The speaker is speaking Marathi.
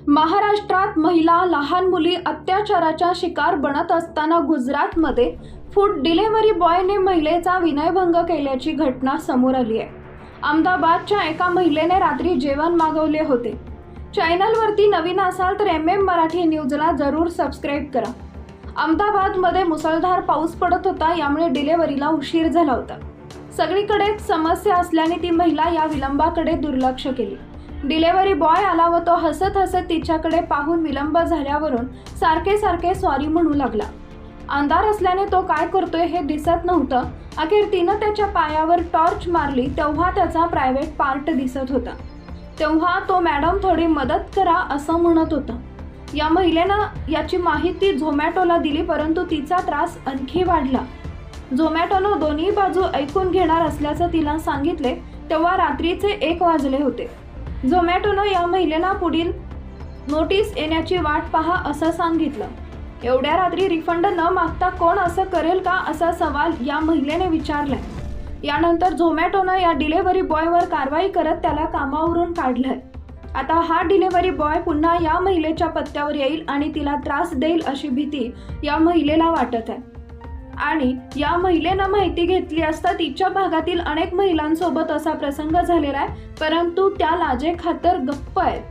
महाराष्ट्रात महिला लहान मुली अत्याचाराच्या शिकार बनत असताना गुजरातमध्ये फूड डिलिव्हरी बॉयने महिलेचा विनयभंग केल्याची घटना समोर आली आहे। अहमदाबादच्या एका महिलेने रात्री जेवण मागवले होते। चॅनलवरती नवीन असाल तर मराठी न्यूजला जरूर सबस्क्राईब करा। अहमदाबादमध्ये मुसळधार पाऊस पडत होता, यामुळे डिलिव्हरीला उशीर झाला होता। सगळीकडेच समस्या असल्याने ती महिला या विलंबाकडे दुर्लक्ष केली। डिलिव्हरी बॉय आला व तो हसत हसत तिच्याकडे पाहून विलंब झाल्यावरून सारखे सॉरी म्हणू लागला। अंधार असल्याने तो काय करतोय हे दिसत नव्हतं। अखेर तिनं त्याच्या पायावर टॉर्च मारली तेव्हा त्याचा प्रायव्हेट पार्ट दिसत होता। तेव्हा तो मॅडम थोडी मदत करा असं म्हणत होता। या महिलेनं याची माहिती झोमॅटोला दिली, परंतु तिचा त्रास आणखी वाढला। झोमॅटोनं दोन्ही बाजू ऐकून घेणार असल्याचं तिला सांगितले तेव्हा रात्रीचे 1 वाजले होते। झोमॅटोनं या महिलेला पुढील नोटीस येण्याची वाट पहा असं सांगितलं। एवढ्या रात्री रिफंड न मागता कोण असं करेल का असा सवाल या महिलेने विचारलाय। यानंतर झोमॅटोनं या डिलिव्हरी बॉयवर कारवाई करत त्याला कामावरून काढलंय। आता हा डिलिव्हरी बॉय पुन्हा या महिलेच्या पत्त्यावर येईल आणि तिला त्रास देईल अशी भीती या महिलेला वाटत आहे। आणि या महिलेनं माहिती घेतली असता तिच्या भागातील अनेक महिलांसोबत असा प्रसंग झालेला आहे, परंतु त्या लाजेखातर गप्प आहेत।